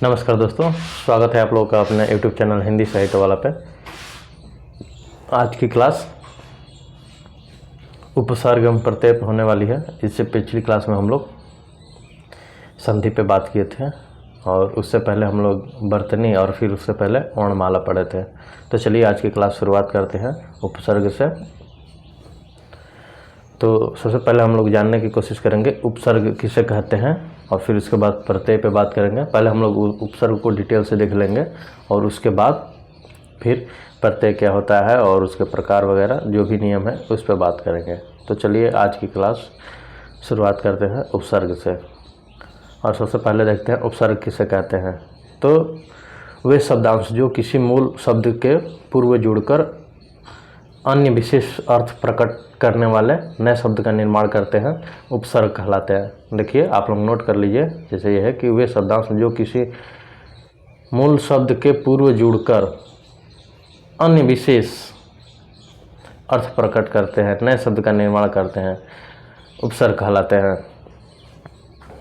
नमस्कार दोस्तों, स्वागत है आप लोगों का अपने YouTube चैनल हिंदी साहित्य वाला पे। आज की क्लास उपसर्ग एवं प्रत्यय पे होने वाली है। इससे पिछली क्लास में हम लोग संधि पे बात किए थे और उससे पहले हम लोग वर्तनी और फिर उससे पहले वर्णमाला पढ़े थे। तो चलिए आज की क्लास शुरुआत करते हैं उपसर्ग से। तो सबसे पहले हम लोग जानने की कोशिश करेंगे उपसर्ग किसे कहते हैं और फिर उसके बाद प्रत्यय पे बात करेंगे। पहले हम लोग उपसर्ग को डिटेल से देख लेंगे और उसके बाद फिर प्रत्यय क्या होता है और उसके प्रकार वगैरह जो भी नियम है उस पर बात करेंगे। तो चलिए आज की क्लास शुरुआत करते हैं उपसर्ग से। और सबसे पहले देखते हैं उपसर्ग किसे कहते हैं। तो वे शब्दांश जो किसी मूल शब्द के पूर्व जुड़कर अन्य विशेष अर्थ प्रकट करने वाले नए शब्द का निर्माण करते हैं उपसर्ग कहलाते हैं। देखिए आप लोग नोट कर लीजिए, जैसे ये है कि वे शब्दांश जो किसी मूल शब्द के पूर्व जुड़कर अन्य विशेष अर्थ प्रकट करते हैं, नए शब्द का निर्माण करते हैं, उपसर्ग कहलाते हैं।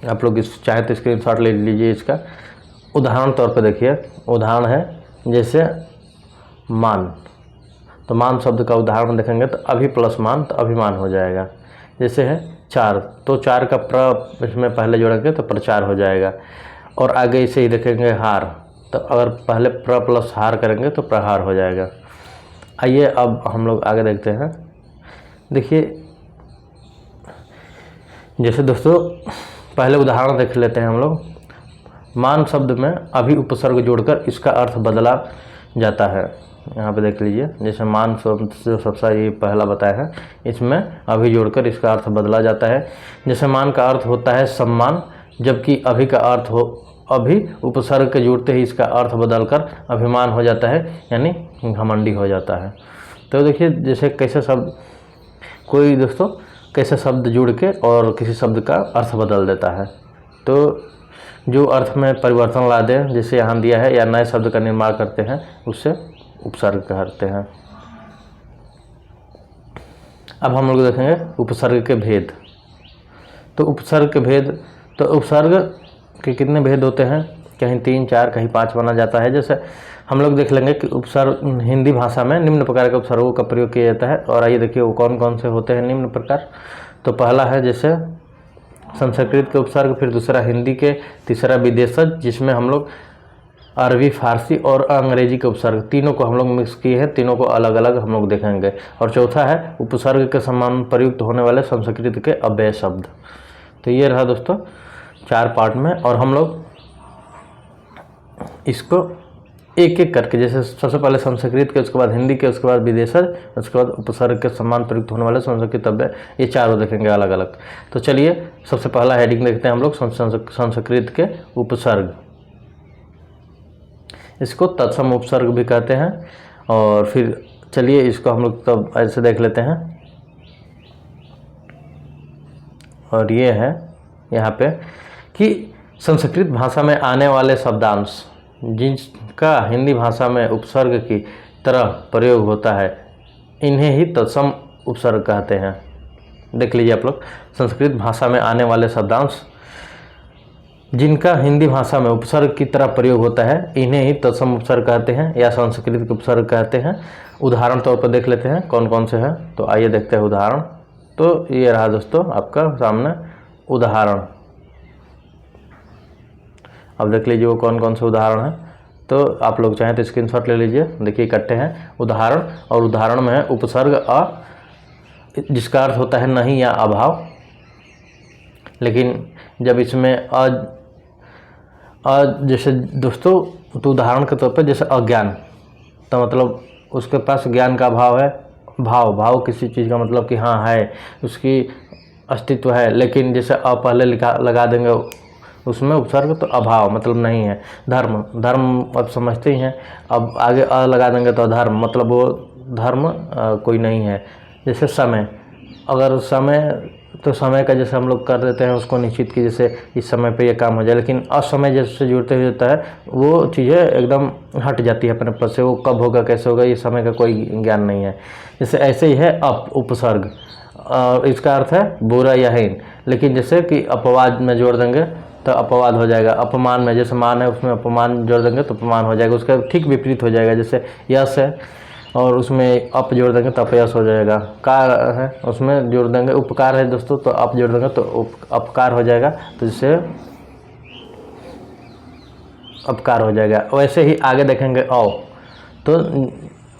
आप लोग इस चाहे तो स्क्रीनशॉट ले लीजिए इसका। उदाहरण तौर पर देखिए, उदाहरण है जैसे मान। तो मान शब्द का उदाहरण देखेंगे तो अभि प्लस मान तो अभिमान हो जाएगा। जैसे है चार, तो चार का प्र इसमें पहले जोड़ेंगे तो प्रचार हो जाएगा। और आगे इसे ही देखेंगे हार, तो अगर पहले प्र प्लस हार करेंगे तो प्रहार हो जाएगा। आइए अब हम लोग आगे देखते हैं। देखिए जैसे दोस्तों पहले उदाहरण देख लेते हैं हम लोग। मान शब्द में अभी उपसर्ग जोड़कर इसका अर्थ बदला जाता है। यहाँ पे देख लीजिए, जैसे मान शब्द जो सबसे ये पहला बताया है, इसमें अभी जोड़कर इसका अर्थ बदला जाता है। जैसे मान का अर्थ होता है सम्मान, जबकि अभी का अर्थ हो अभी उपसर्ग के जुड़ते ही इसका अर्थ बदलकर अभिमान हो जाता है, यानी घमंडी हो जाता है। तो देखिए जैसे कैसे शब्द कोई दोस्तों कैसे शब्द जुड़ के और किसी शब्द का अर्थ बदल देता है। तो जो अर्थ में परिवर्तन ला दे, जैसे यहाँ दिया है, या नए शब्द का निर्माण करते हैं, उससे उपसर्ग कहते हैं। अब हम लोग देखेंगे उपसर्ग के भेद। तो उपसर्ग के भेद, तो उपसर्ग के कितने भेद होते हैं? कहीं 3, 4, कहीं 5 माना जाता है। जैसे हम लोग देख लेंगे कि उपसर्ग हिंदी भाषा में निम्न प्रकार के उपसर्गों का प्रयोग किया जाता है। और आइए देखिए वो कौन कौन से होते हैं निम्न प्रकार। तो पहला है जैसे संस्कृत के उपसर्ग, फिर दूसरा हिंदी के, तीसरा विदेशज जिसमें हम लोग अरबी, फारसी और अंग्रेजी के उपसर्ग तीनों को हम लोग मिक्स किए हैं, तीनों को अलग अलग हम लोग देखेंगे। और चौथा है उपसर्ग के समान प्रयुक्त होने वाले संस्कृत के अव्यय शब्द। तो ये रहा दोस्तों 4 पार्ट में, और हम लोग इसको एक एक करके, जैसे सबसे पहले संस्कृत के, उसके बाद हिंदी के, उसके बाद विदेशज, उसके बाद उपसर्ग के समान प्रयुक्त होने वाले संस्कृत अव्यय, ये चारों देखेंगे अलग अलग। तो चलिए सबसे पहला हेडिंग देखते हैं हम लोग संस्कृत के उपसर्ग। इसको तत्सम उपसर्ग भी कहते हैं। और फिर चलिए इसको हम लोग तब ऐसे देख लेते हैं। और ये है यहाँ पे कि संस्कृत भाषा में आने वाले शब्दांश जिनका हिंदी भाषा में उपसर्ग की तरह प्रयोग होता है, इन्हें ही तत्सम उपसर्ग कहते हैं। देख लीजिए आप लोग, संस्कृत भाषा में आने वाले शब्दांश जिनका हिंदी भाषा में उपसर्ग की तरह प्रयोग होता है, इन्हें ही तत्सम उपसर्ग कहते हैं या संस्कृत के उपसर्ग कहते हैं। उदाहरण तौर पर देख लेते हैं कौन कौन से हैं। तो आइए देखते हैं उदाहरण। तो ये रहा दोस्तों आपका सामने उदाहरण। अब देख लीजिए वो कौन कौन से उदाहरण हैं। तो आप लोग चाहें तो स्क्रीनशॉट ले लीजिए। देखिए इकट्ठे हैं उदाहरण, और उदाहरण में है उपसर्ग अ, जिसका अर्थ होता है नहीं या अभाव। लेकिन जब इसमें जैसे दोस्तों, तो उदाहरण के तौर पर जैसे अज्ञान, तो मतलब उसके पास ज्ञान का अभाव है। भाव किसी चीज़ का मतलब कि हाँ है, उसकी अस्तित्व है, लेकिन जैसे अ पहले लगा देंगे उसमें उपसर्ग, तो अभाव मतलब नहीं है। धर्म अब समझते ही हैं, अब आगे अ लगा देंगे तो अधर्म, मतलब वो धर्म कोई नहीं है। जैसे समय, अगर समय, तो समय का जैसे हम लोग कर देते हैं उसको निश्चित कि जैसे इस समय पे ये काम हो जाए, लेकिन असमय जैसे जुड़ते हुए होता है, वो चीज़ें एकदम हट जाती है अपने पद से। वो कब होगा, कैसे होगा, ये समय का कोई ज्ञान नहीं है। जैसे ऐसे ही है उपसर्ग, इसका अर्थ है बुरा या हीन, लेकिन जैसे कि अपवाद में जोड़ देंगे तो अपवाद हो जाएगा। अपमान में जैसे मान है उसमें अपमान जोड़ देंगे तो अपमान हो जाएगा, उसका ठीक विपरीत हो जाएगा। जैसे यश है और उसमें अप जोड़ देंगे तो अपयश हो जाएगा। कार है उसमें जोड़ देंगे, उपकार है दोस्तों तो अप जोड़ देंगे तो अपकार हो जाएगा, तो जिससे अपकार हो जाएगा। वैसे ही आगे देखेंगे अव, तो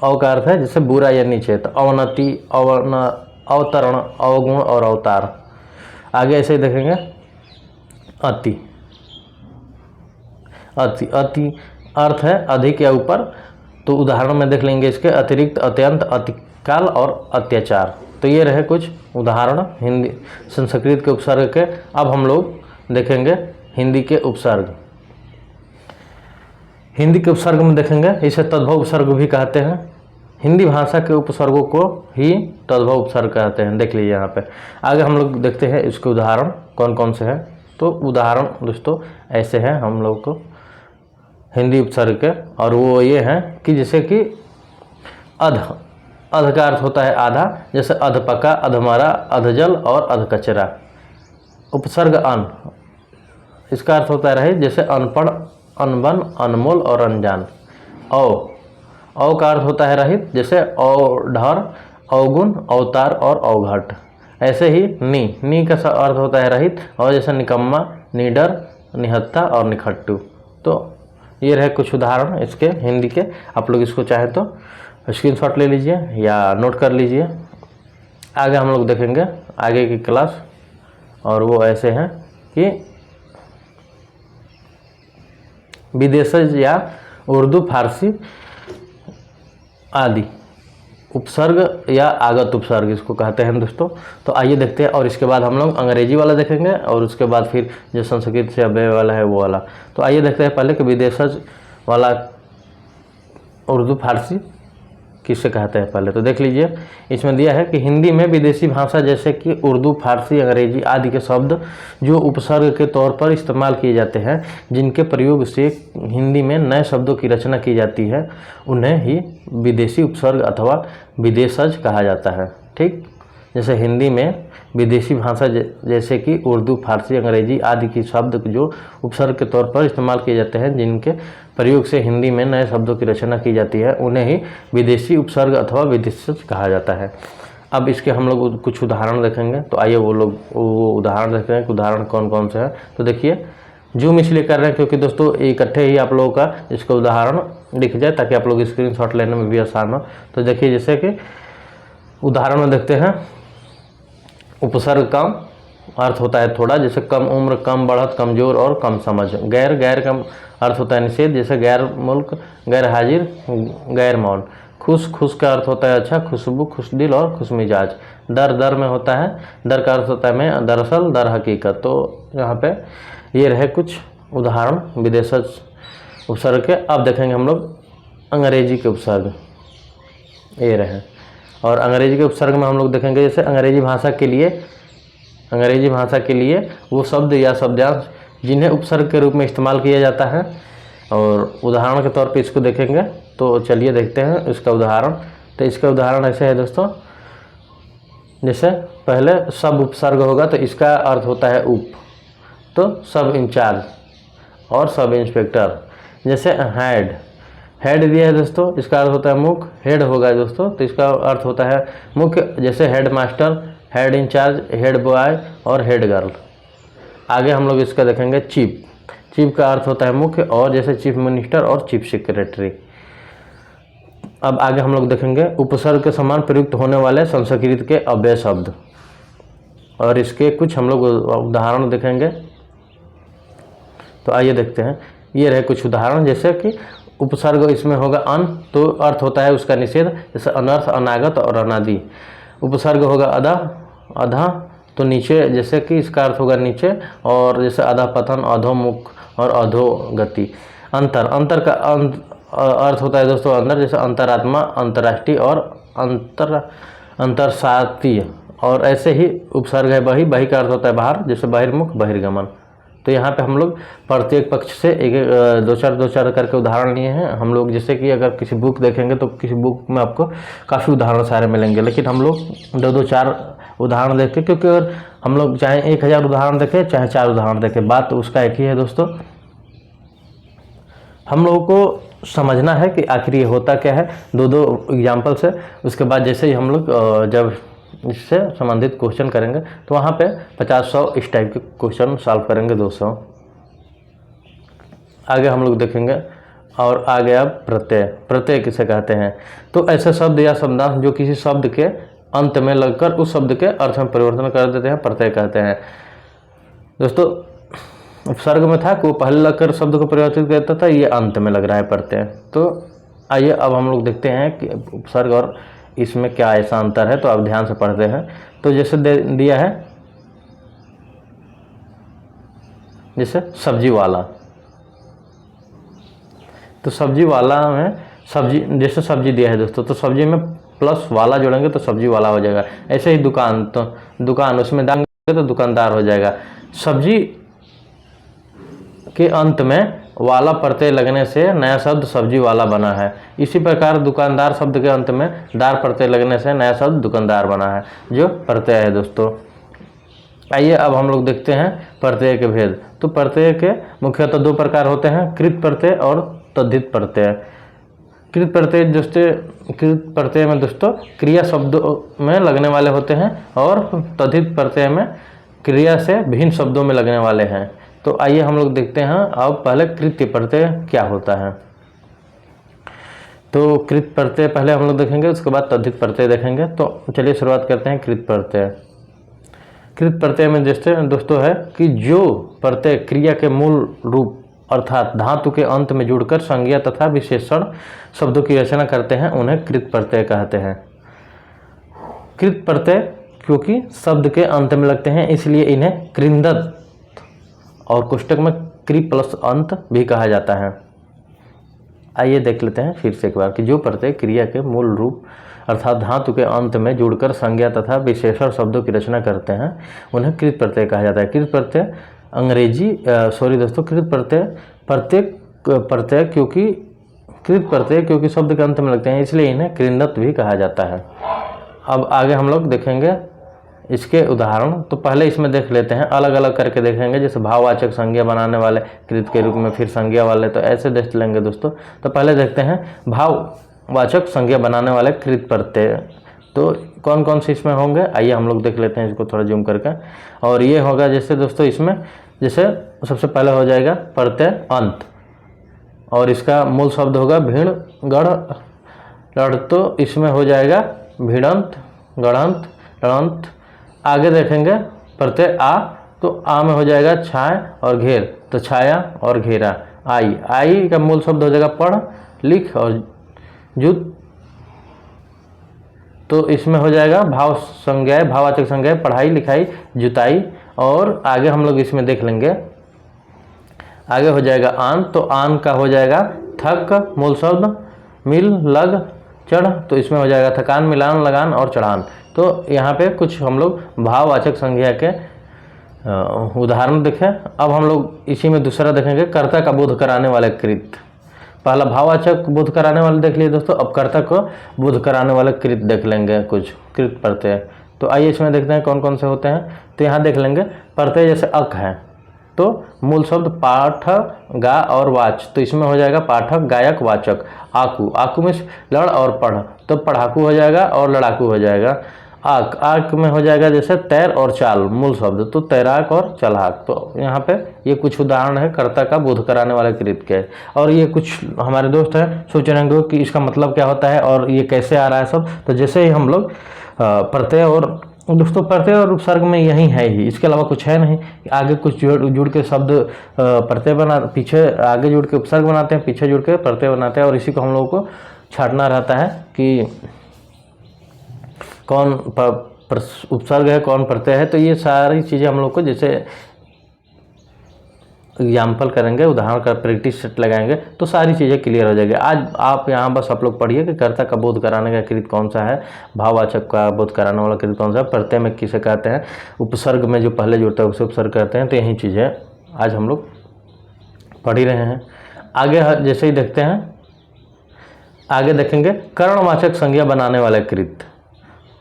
अव का अर्थ है जैसे बुरा या नीचे, तो अवनति, अवतरण, अवगुण और अवतार। आगे ऐसे ही देखेंगे अति, अति, अति अर्थ है अधिक या ऊपर, तो उदाहरण में देख लेंगे इसके अतिरिक्त, अत्यंत, अतिकाल और अत्याचार। तो ये रहे कुछ उदाहरण हिंदी संस्कृत के उपसर्ग के। अब हम लोग देखेंगे हिंदी के उपसर्ग। हिंदी के उपसर्ग में देखेंगे, इसे तद्भव उपसर्ग भी कहते हैं। हिंदी भाषा के उपसर्गों को ही तद्भव उपसर्ग कहते हैं। देख लीजिए यहाँ पे। आगे हम लोग देखते हैं इसके उदाहरण कौन कौन से हैं। तो उदाहरण दोस्तों ऐसे हैं हम लोग को हिंदी उपसर्ग के, और वो ये हैं कि जैसे कि अध, अध का अर्थ होता है आधा, जैसे अधपका, अधमरा, अधजल और अधकचरा। उपसर्ग अन, इसका अर्थ होता है रहित, जैसे अनपढ़, अनबन, अनमोल और अनजान। औ का अर्थ होता है रहित, जैसे औढ़र, अवगुण, अवतार और अवघट। ऐसे ही नी का अर्थ होता है रहित, और जैसे निकम्मा, निडर, निहत्था और निखट्टू। तो ये रहे कुछ उदाहरण इसके हिंदी के। आप लोग इसको चाहे तो स्क्रीनशॉट ले लीजिए या नोट कर लीजिए। आगे हम लोग देखेंगे आगे की क्लास, और वो ऐसे हैं कि विदेशज या उर्दू, फारसी आदि उपसर्ग या आगत उपसर्ग इसको कहते हैं दोस्तों। तो आइए देखते हैं, और इसके बाद हम लोग अंग्रेजी वाला देखेंगे, और उसके बाद फिर जो संस्कृत से अव्यय वाला है वो वाला। तो आइए देखते हैं पहले कि विदेशज वाला उर्दू, फारसी किससे कहते हैं पहले। तो देख लीजिए, इसमें दिया है कि हिंदी में विदेशी भाषा जैसे कि उर्दू, फारसी, अंग्रेजी आदि के शब्द जो उपसर्ग के तौर पर इस्तेमाल किए जाते हैं, जिनके प्रयोग से हिंदी में नए शब्दों की रचना की जाती है, उन्हें ही विदेशी उपसर्ग अथवा विदेशज कहा जाता है। ठीक, जैसे हिंदी में विदेशी भाषा जैसे कि उर्दू, फारसी, अंग्रेजी आदि के शब्द जो उपसर्ग के तौर पर इस्तेमाल किए जाते हैं, जिनके प्रयोग से हिंदी में नए शब्दों की रचना की जाती है, उन्हें ही विदेशी उपसर्ग अथवा विदेशज कहा जाता है। अब इसके हम लोग कुछ उदाहरण देखेंगे। तो आइए वो उदाहरण देखते हैं कि उदाहरण कौन कौन से हैं। तो देखिए, जूम इसलिए कर रहे हैं क्योंकि दोस्तों इकट्ठे ही आप लोगों का इसका उदाहरण दिख जाए, ताकि आप लोग स्क्रीनशॉट लेने में भी आसान हो। तो देखिए, जैसे कि उदाहरण में देखते हैं, उपसर्ग कम अर्थ होता है थोड़ा, जैसे कम उम्र, कम बढ़त, कमजोर और कम समझ। गैर का अर्थ होता है निषेध, जैसे गैर मुल्क, गैर हाजिर, गैर मौन। खुश का अर्थ होता है अच्छा, खुशबू, खुश दिल और खुश मिजाज। दर में होता है, दर का अर्थ होता है मैं, दरअसल, दर हकीकत। तो यहाँ पे ये रहे कुछ उदाहरण विदेशज उपसर्ग के। अब देखेंगे हम लोग अंग्रेजी के उपसर्ग, ये रहे। और अंग्रेजी के उपसर्ग में हम लोग देखेंगे, जैसे अंग्रेजी भाषा के लिए वो शब्द या शब्दांश जिन्हें उपसर्ग के रूप में इस्तेमाल किया जाता है। और उदाहरण के तौर पे इसको देखेंगे। तो चलिए देखते हैं इसका उदाहरण। तो इसका उदाहरण ऐसे है दोस्तों, जैसे पहले सब उपसर्ग होगा तो इसका अर्थ होता है उप, तो सब इंचार्ज और सब इंस्पेक्टर। जैसे हेड दिया है दोस्तों, इसका अर्थ होता है मुख्य, हेड होगा दोस्तों तो इसका अर्थ होता है मुख्य, जैसे head master, head in charge, head boy और हेड गर्ल। आगे हम लोग इसका देखेंगे चीफ का अर्थ होता है मुख्य, और जैसे चीफ मिनिस्टर और चीफ सेक्रेटरी। अब आगे हम लोग देखेंगे उपसर्ग के समान प्रयुक्त होने वाले संस्कृत के अव्यय शब्द, और इसके कुछ हम लोग उदाहरण देखेंगे। तो आइए देखते हैं, ये रहे कुछ उदाहरण। जैसे कि उपसर्ग इसमें होगा अन, तो अर्थ होता है उसका निषेध, जैसे अनर्थ, अनागत और अनादि। उपसर्ग होगा अधा, तो नीचे, जैसे कि इसका अर्थ होगा नीचे, और जैसे अधपतन, अधोमुख और अधोगति। अंतर का अर्थ होता है दोस्तों अंदर, जैसे अंतरात्मा, अंतर्राष्ट्रीय और अंतरसातीय। और ऐसे ही उपसर्ग है बही का अर्थ होता है बाहर, जैसे बहिर्मुख, बहिर्गमन। तो यहाँ पे हम लोग प्रत्येक पक्ष से एक दो चार करके उदाहरण लिए हैं हम लोग। जैसे कि अगर किसी बुक देखेंगे तो किसी बुक में आपको काफ़ी उदाहरण सारे मिलेंगे, लेकिन हम लोग दो चार उदाहरण देखते हैं, क्योंकि अगर हम लोग चाहे 1000 उदाहरण देखें चाहे 4 उदाहरण देखें, बात उसका एक ही है दोस्तों। हम लोगों को समझना है कि आखिर ये होता क्या है, दो दो एग्जाम्पल से। उसके बाद जैसे ही हम लोग जब इससे संबंधित क्वेश्चन करेंगे तो वहाँ पे 50-100 इस टाइप के क्वेश्चन सॉल्व करेंगे 200। आगे हम लोग देखेंगे और आगे अब प्रत्यय। प्रत्यय किसे कहते हैं? तो ऐसे शब्द या शब्दांश जो किसी शब्द के अंत में लगकर उस शब्द के अर्थ में परिवर्तन कर देते हैं, प्रत्यय कहते हैं। दोस्तों उपसर्ग में था कि वो पहले लगकर शब्द को परिवर्तित करता था, ये अंत में लग रहा है प्रत्यय। तो आइए अब हम लोग देखते हैं कि उपसर्ग और इसमें क्या ऐसा अंतर है, तो अब ध्यान से पढ़ते हैं। तो जैसे दिया है जैसे सब्जी वाला, तो सब्जी वाला में सब्जी, जैसे सब्जी दिया है दोस्तों, तो सब्जी में प्लस वाला जोड़ेंगे तो सब्जी वाला हो जाएगा। ऐसे ही दुकान, तो दुकान उसमें डालेंगे तो दुकानदार हो जाएगा। सब्जी के अंत में वाला प्रत्यय लगने से नया शब्द सब्जी वाला बना है। इसी प्रकार दुकानदार शब्द के अंत में दार प्रत्यय लगने से नया शब्द दुकानदार बना है, जो प्रत्यय है दोस्तों। आइए अब हम लोग देखते हैं प्रत्यय के भेद। तो प्रत्यय के मुख्यतः 2 प्रकार होते हैं, कृत प्रत्यय और तद्धित प्रत्यय। कृत प्रत्यय दोस्तों, कृत प्रत्यय में दोस्तों क्रिया शब्दों में लगने वाले होते हैं और तद्धित प्रत्यय में क्रिया से भिन्न शब्दों में लगने वाले हैं। तो आइए हम लोग देखते हैं अब पहले कृत्य प्रत्यय क्या होता है। तो कृत प्रत्यय पहले हम लोग देखेंगे, उसके बाद तद्धित प्रत्यय देखेंगे। तो चलिए शुरुआत करते हैं कृत प्रत्यय। कृत प्रत्यय में जैसे दोस्तों है कि जो प्रत्यय क्रिया के मूल रूप अर्थात धातु के अंत में जुड़कर संज्ञा तथा विशेषण शब्दों की रचना करते हैं, उन्हें कृत प्रत्यय कहते हैं। कृत प्रत्यय क्योंकि शब्द के अंत में लगते हैं इसलिए इन्हें कृंदत और कोष्टक में क्रि प्लस अंत भी कहा जाता है। आइए देख लेते हैं फिर से एक बार कि जो प्रत्यय क्रिया के मूल रूप अर्थात धातु के अंत में जुड़कर संज्ञा तथा विशेषण शब्दों की रचना करते हैं, उन्हें कृत प्रत्यय कहा जाता है। कृत प्रत्यय कृत प्रत्यय क्योंकि कृत प्रत्यय क्योंकि शब्द के अंत में लगते हैं इसलिए इन्हें कृंदत भी कहा जाता है। अब आगे हम लोग देखेंगे इसके उदाहरण। तो पहले इसमें देख लेते हैं, अलग अलग करके देखेंगे। जैसे भाववाचक संज्ञा बनाने वाले कृत के रूप में, फिर संज्ञा वाले, तो ऐसे देख लेंगे दोस्तों। तो पहले देखते हैं भाववाचक संज्ञा बनाने वाले कृत प्रत्यय, तो कौन कौन से इसमें होंगे। आइए हम लोग देख लेते हैं इसको थोड़ा जूम करके। और ये होगा जैसे दोस्तों इसमें जैसे सबसे पहले हो जाएगा प्रत्यय अंत, और इसका मूल शब्द होगा भीड़ गढ़ लड़, तो इसमें हो जाएगा भिड़ंत गढ़ंत लड़ंत। आगे देखेंगे प्रत्यय आ, तो आ में हो जाएगा छाय और घेर, तो छाया और घेरा। आई का मूल शब्द हो जाएगा पढ़ लिख और जुत, तो इसमें हो जाएगा भाव संज्ञा, भाववाचक संज्ञा पढ़ाई लिखाई जुताई। और आगे हम लोग इसमें देख लेंगे, आगे हो जाएगा आन, तो आन का हो जाएगा थक मूल शब्द, मिल लग चढ़, तो इसमें हो जाएगा थकान मिलान लगान और चढ़ान। तो यहाँ पे कुछ हम लोग भाववाचक संज्ञा के उदाहरण देखें। अब हम लोग इसी में दूसरा देखेंगे कर्ता का बोध कराने वाले कृत। पहला भाववाचक बोध कराने वाले देख लिए दोस्तों, अब कर्ता को बोध कराने वाले कृत देख लेंगे कुछ कृत प्रत्यय। तो आइए इसमें देखते हैं कौन कौन से होते हैं। तो यहाँ देख लेंगे प्रत्यय जैसे अक है, तो मूल शब्द पाठक गा और वाच, तो इसमें हो जाएगा पाठक गायक वाचक। आकू में लड़ और पढ़, तो पढ़ाकू हो जाएगा और लड़ाकू हो जाएगा। आक में हो जाएगा जैसे तैर और चाल मूल शब्द, तो तैराक और चलाक। तो यहाँ पे ये कुछ उदाहरण है कर्ता का बोध कराने वाले कृत के। और ये कुछ हमारे दोस्त हैं सोच रहे होंगे कि इसका मतलब क्या होता है और ये कैसे आ रहा है सब। तो जैसे ही हम लोग प्रत्यय और दोस्तों प्रत्यय और उपसर्ग में यही है ही, इसके अलावा कुछ है नहीं। आगे कुछ जुड़ के शब्द प्रत्यय बना, पीछे आगे जुड़ के उपसर्ग बनाते हैं, पीछे जुड़ के प्रत्यय बनाते हैं, और इसी को हम लोगों को छांटना रहता है कि कौन उपसर्ग है कौन प्रत्यय है। तो ये सारी चीज़ें हम लोग को जैसे एग्जाम्पल करेंगे, उदाहरण का प्रैक्टिस सेट लगाएंगे तो सारी चीज़ें क्लियर हो जाएगी। आज आप यहाँ बस आप लोग पढ़िए कि कर्ता का बोध कराने का कृत कौन सा है, भाववाचक का बोध कराने वाला कृत कौन सा है, प्रत्यय में किसे कहते हैं, उपसर्ग में जो पहले जुड़ता है उसे उपसर्ग कहते हैं। तो यही चीज़ें आज हम लोग पढ़ ही रहे हैं। आगे जैसे ही देखते हैं, आगे देखेंगे कर्णवाचक संज्ञा बनाने वाले कृत।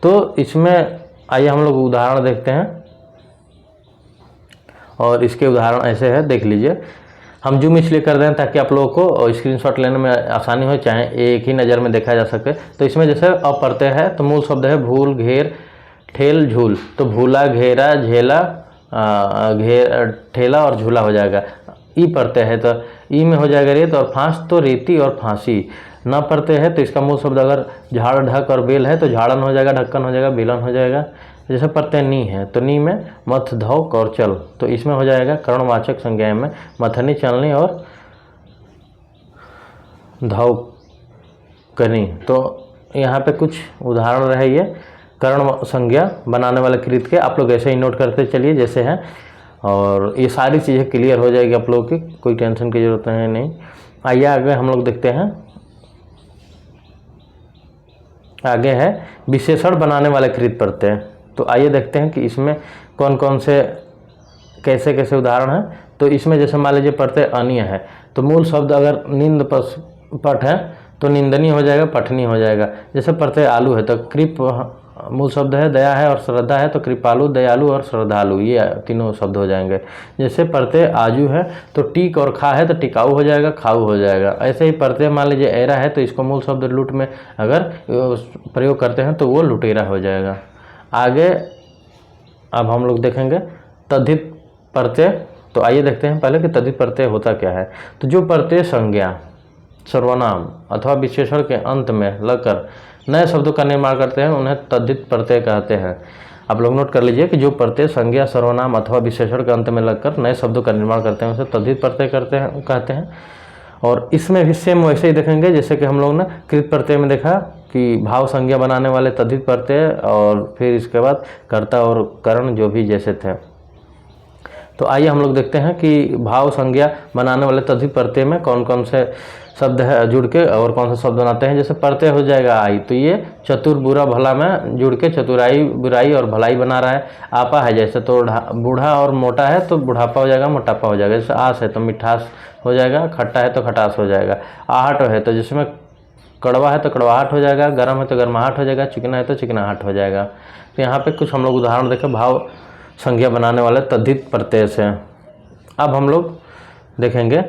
तो इसमें आइए हम लोग उदाहरण देखते हैं। और इसके उदाहरण ऐसे है, देख लीजिए। हम जूम इसलिए कर रहे हैं ताकि आप लोगों को स्क्रीनशॉट लेने में आसानी हो, चाहे एक ही नज़र में देखा जा सके। तो इसमें जैसे अप्रत्यय है तो मूल शब्द है भूल, घेर, ठेल, झूल। तो भूला, घेरा, झेला, ठेला और झूला हो जाएगा। ई प्रत्यय है तो ई में हो जाएगा रेत और फांस, तो रेती और फांसी। न प्रत्यय है तो इसका मूल शब्द अगर झाड़, ढक और बेल है तो झाड़न हो जाएगा, ढक्कन हो जाएगा, बेलन हो जाएगा। जैसे प्रत्यय नी है तो नी में मथ, धौक और चल, तो इसमें हो जाएगा कर्णवाचक संज्ञा में मथनी, चलनी और धौकनी। तो यहाँ पे कुछ उदाहरण रहे ये कर्ण संज्ञा बनाने वाले कृत के, आप लोग ऐसे ही नोट करते चलिए जैसे हैं, और ये सारी चीज़ें क्लियर हो जाएगी आप लोगों की, कोई टेंशन की जरूरत है नहीं। आइए आगे हम लोग देखते हैं। आगे है विशेषण बनाने वाले कृत प्रत्यय। तो आइए देखते हैं कि इसमें कौन कौन से कैसे कैसे उदाहरण हैं। तो इसमें जैसे मान लीजिए प्रत्यय अनीय है तो मूल शब्द अगर निंद पठ है तो निंदनी हो जाएगा, पठनी हो जाएगा। जैसे प्रत्यय आलू है तो कृप मूल शब्द है, दया है और श्रद्धा है तो कृपालु, दयालु और श्रद्धालु, ये तीनों शब्द हो जाएंगे। जैसे प्रत्यय आजू है तो टीक और खा है तो टिकाऊ हो जाएगा, खाऊ हो जाएगा। ऐसे ही प्रत्यय मान लीजिए ऐरा है तो इसको मूल शब्द लूट में अगर प्रयोग करते हैं तो वो लुटेरा हो जाएगा। आगे अब हम लोग देखेंगे तद्धित प्रत्यय। तो आइए देखते हैं पहले कि तद्धित प्रत्यय होता क्या है। तो जो प्रत्यय संज्ञा, सर्वनाम अथवा विशेषण के अंत में लगकर नए शब्दों का निर्माण करते हैं उन्हें तद्धित प्रत्यय कहते हैं। आप लोग नोट कर लीजिए कि जो प्रत्यय संज्ञा, सर्वनाम अथवा विशेषण के अंत में लगकर नए शब्दों का निर्माण करते हैं उसे तद्धित प्रत्यय कहते हैं। और इसमें भी सेम वैसे ही देखेंगे जैसे कि हम लोग ने कृत प्रत्यय में देखा कि भाव संज्ञा बनाने वाले तद्धित प्रत्यय, और फिर इसके बाद कर्ता और करण जो भी जैसे थे। तो आइए हम लोग देखते हैं कि भाव संज्ञा बनाने वाले तद्धित प्रत्यय में कौन कौन से शब्द है जुड़ के और कौन से शब्द बनाते हैं। जैसे प्रत्यय हो जाएगा आई, तो ये चतुर, बुरा, भला में जुड़ के चतुराई, बुराई और भलाई बना रहा है। आपा है जैसे तो बूढ़ा और मोटा है तो बुढ़ापा हो जाएगा, मोटापा हो जाएगा। जैसे आस है तो मिठास हो जाएगा, खट्टा है तो खटास हो जाएगा। आहट है तो जिसमें कड़वा है तो कड़वाहट हो जाएगा, गर्म है तो गर्माहट हो जाएगा, चिकना है तो चिकनाहट हो जाएगा। तो यहाँ पे कुछ हम लोग उदाहरण देखें भाव संज्ञा बनाने वाले तद्धित प्रत्यय से। अब हम लोग देखेंगे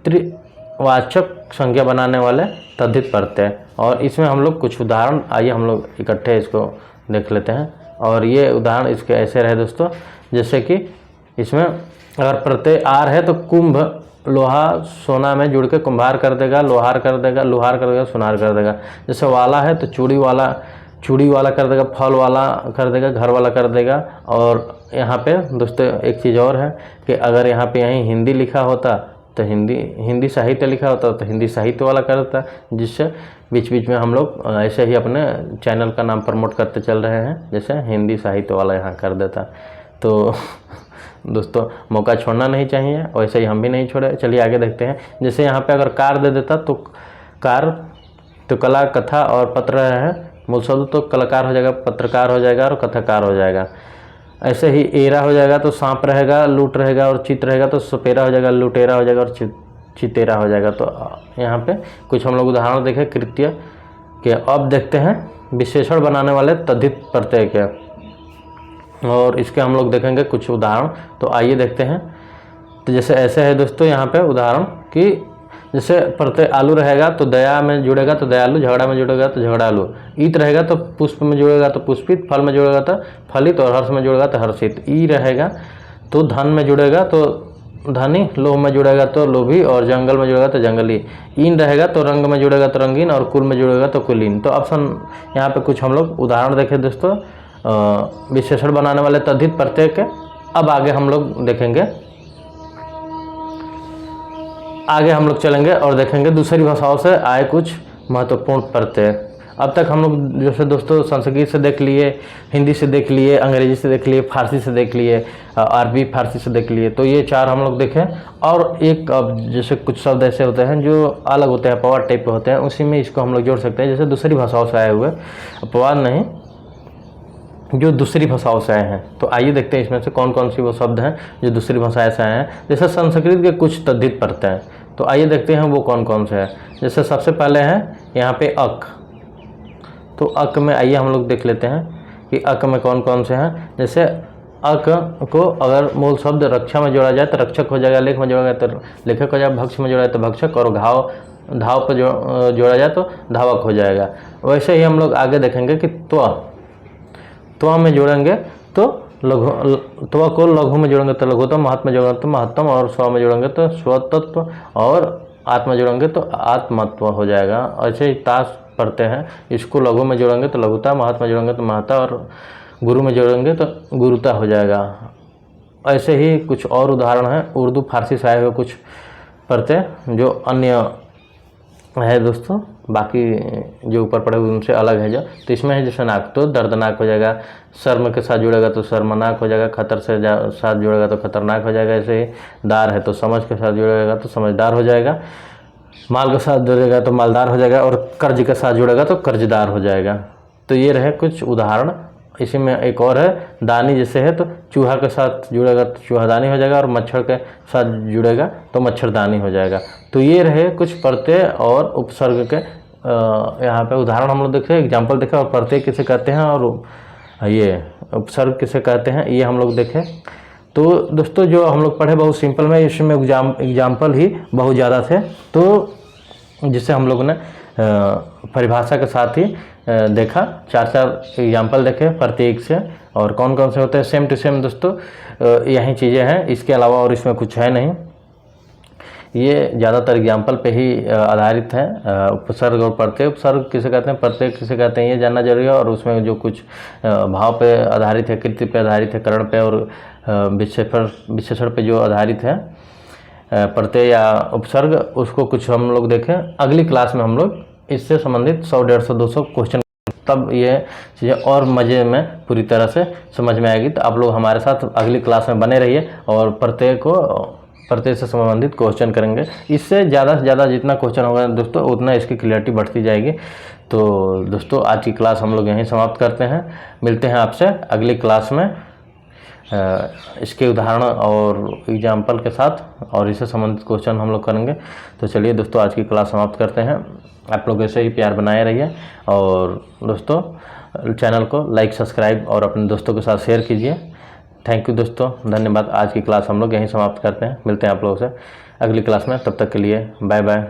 कृतवाचक संज्ञा बनाने वाले तद्धित प्रत्यय, और इसमें हम लोग कुछ उदाहरण आइए हम लोग इकट्ठे इसको देख लेते हैं। और ये उदाहरण इसके ऐसे रहे दोस्तों, जैसे कि इसमें अगर प्रत्यय आर है तो कुंभ, लोहा सोना में जुड़ के कुम्हार कर देगा, लोहार कर देगा, लोहार कर देगा, सुनार कर देगा। जैसे वाला है तो चूड़ी वाला कर देगा, फल वाला कर देगा, घर वाला कर देगा। और यहाँ पे दोस्तों एक चीज़ और है कि अगर यहाँ पे यहीं हिंदी लिखा होता तो हिंदी साहित्य लिखा होता तो हिंदी साहित्य वाला कर देता, जिससे बीच बीच में हम लोग ऐसे ही अपने चैनल का नाम प्रमोट करते चल रहे हैं, जैसे हिंदी साहित्य वाला यहाँ कर देता। तो दोस्तों मौका छोड़ना नहीं चाहिए, वैसे ही हम भी नहीं छोड़े। चलिए आगे देखते हैं। जैसे यहाँ पे अगर कार दे देता तो कार तो कला, कथा और पत्र है मूल शब्द, तो कलाकार हो जाएगा, पत्रकार हो जाएगा और कथाकार हो जाएगा। ऐसे ही एरा हो जाएगा तो सांप रहेगा, लूट रहेगा और चित रहेगा तो सपेरा हो जाएगा, लुटेरा हो जाएगा और चितेरा हो जाएगा। तो यहाँ पे कुछ हम लोग उदाहरण देखें कृत्य के। अब देखते हैं विशेषण बनाने वाले तद्धित प्रत्यय के, और इसके हम लोग देखेंगे कुछ उदाहरण। तो आइए देखते हैं। तो जैसे ऐसे है दोस्तों यहाँ पे उदाहरण कि जैसे प्रत्यय आलू रहेगा तो दया में जुड़ेगा तो दयालु, झगड़ा में जुड़ेगा तो झगड़ालू, ईत रहेगा तो पुष्प में जुड़ेगा तो पुष्पित, फल में जुड़ेगा तो फलित और हर्ष में जुड़ेगा तो हर्षित। ई रहेगा तो धन में जुड़ेगा तो धनी, लोभ में जुड़ेगा तो लोभी और जंगल में जुड़ेगा तो जंगली। इन रहेगा तो रंग में जुड़ेगा तो रंगीन और कुल में जुड़ेगा तो कुलीन। तो ऑप्शन यहाँ पे कुछ हम लोग उदाहरण देखें दोस्तों विशेषण बनाने वाले तद्धित प्रत्यय के। अब आगे हम लोग देखेंगे, आगे हम लोग चलेंगे और देखेंगे दूसरी भाषाओं से आए कुछ महत्वपूर्ण प्रत्यय। अब तक हम लोग जैसे दोस्तों संस्कृत से देख लिए, हिंदी से देख लिए, अंग्रेजी से देख लिए, फारसी से देख लिए, अरबी फारसी से देख लिए। तो ये चार हम लोग देखें। और एक अब जैसे कुछ शब्द ऐसे होते हैं जो अलग होते हैं, अपवाद टाइप के होते हैं, उसी में इसको हम लोग जोड़ सकते हैं। जैसे दूसरी भाषाओं से आए हुए, अपवाद नहीं, जो दूसरी भाषाओं से आए हैं। तो आइए देखते हैं इसमें से कौन कौन सी वो शब्द हैं जो दूसरी भाषाएं से आए हैं। जैसे संस्कृत के कुछ तद्धित प्रत्यय हैं, तो आइए देखते हैं वो कौन कौन से हैं। जैसे सबसे पहले है यहाँ पे अक। तो अक में आइए हम लोग देख लेते हैं कि अक में कौन कौन से हैं। जैसे को अगर मूल शब्द रक्षा में जोड़ा जाए तो रक्षक हो जाएगा, लेख में जोड़ा जाए तो लेखक हो जाएगा, भक्ष में जोड़ा जाए तो भक्षक, और धाव पर जोड़ा जाए तो धावक हो जाएगा। वैसे ही हम लोग आगे देखेंगे कि त्वा में जोड़ेंगे तो त्वा को लघु में जोड़ेंगे तो लघुत्तम, महत्व में जोड़ेंगे तो महत्तम, और स्व में जोड़ेंगे तो स्वतत्व, और आत्म में जोड़ेंगे तो आत्मत्व हो जाएगा। ऐसे ही ताश पढ़ते हैं, इसको लघु में जोड़ेंगे तो लघुता, महत्व में जोड़ेंगे तो महत्ता, और गुरु में जोड़ेंगे तो गुरुता हो जाएगा। ऐसे ही कुछ और उदाहरण हैं उर्दू फारसी से आए हुए कुछ पढ़ते जो अन्य है दोस्तों, बाकी जो ऊपर पढ़े हुए उनसे अलग है जो। तो इसमें है जैसे नाक तो दर्दनाक हो जाएगा, शर्म के साथ जुड़ेगा तो शर्मनाक हो जाएगा, खतर से साथ जुड़ेगा तो खतरनाक हो जाएगा। ऐसे ही दार है तो समझ के साथ जुड़ेगा तो समझदार हो जाएगा, माल के साथ जुड़ेगा तो मालदार हो जाएगा, और कर्ज के साथ जुड़ेगा तो कर्जदार हो जाएगा। तो ये रहे कुछ उदाहरण। इसी में एक और है दानी, जैसे है तो चूहा के साथ जुड़ेगा तो चूहादानी हो जाएगा, और मच्छर के साथ जुड़ेगा तो मच्छरदानी हो जाएगा। तो ये रहे कुछ प्रत्यय और उपसर्ग के यहाँ पे उदाहरण हम लोग देखे, एग्जाम्पल देखे, और प्रत्यय किसे कहते हैं और ये उपसर्ग किसे कहते हैं ये हम लोग देखें। तो दोस्तों जो हम लोग पढ़े बहुत सिंपल में, इसमें एग्जाम्पल ही बहुत ज़्यादा थे, तो जिससे हम लोग ने परिभाषा के साथ ही देखा, 4 एग्जाम्पल देखे प्रत्येक से, और कौन कौन से होते हैं सेम टू सेम दोस्तों यही चीज़ें हैं, इसके अलावा और इसमें कुछ है नहीं। ये ज़्यादातर एग्जाम्पल पे ही आधारित है। उपसर्ग और प्रत्यय, उपसर्ग किसे कहते हैं, प्रत्यय किसे कहते हैं, ये जानना जरूरी है। और उसमें जो कुछ भाव पे आधारित है, कृति पे आधारित है, करण पे और विशेषण पे जो आधारित है प्रत्यय या उपसर्ग, उसको कुछ हम लोग देखें। अगली क्लास में हम लोग इससे संबंधित 100, 150, 200 क्वेश्चन, तब ये चीज़ें और मज़े में पूरी तरह से समझ में आएगी। तो आप लोग हमारे साथ अगली क्लास में बने रहिए, और प्रत्यय से संबंधित क्वेश्चन करेंगे। इससे ज़्यादा से ज़्यादा जितना क्वेश्चन होगा दोस्तों उतना इसकी क्लियरिटी बढ़ती जाएगी। तो दोस्तों आज की क्लास हम लोग यहीं समाप्त करते हैं, मिलते हैं आपसे अगली क्लास में इसके उदाहरण और एग्जाम्पल के साथ, और इससे संबंधित क्वेश्चन हम लोग करेंगे। तो चलिए दोस्तों आज की क्लास समाप्त करते हैं। आप लोग ऐसे ही प्यार बनाए रहिए, और दोस्तों चैनल को लाइक, सब्सक्राइब और अपने दोस्तों के साथ शेयर कीजिए। थैंक यू दोस्तों, धन्यवाद। आज की क्लास हम लोग यहीं समाप्त करते हैं, मिलते हैं आप लोगों से अगली क्लास में, तब तक के लिए बाय बाय।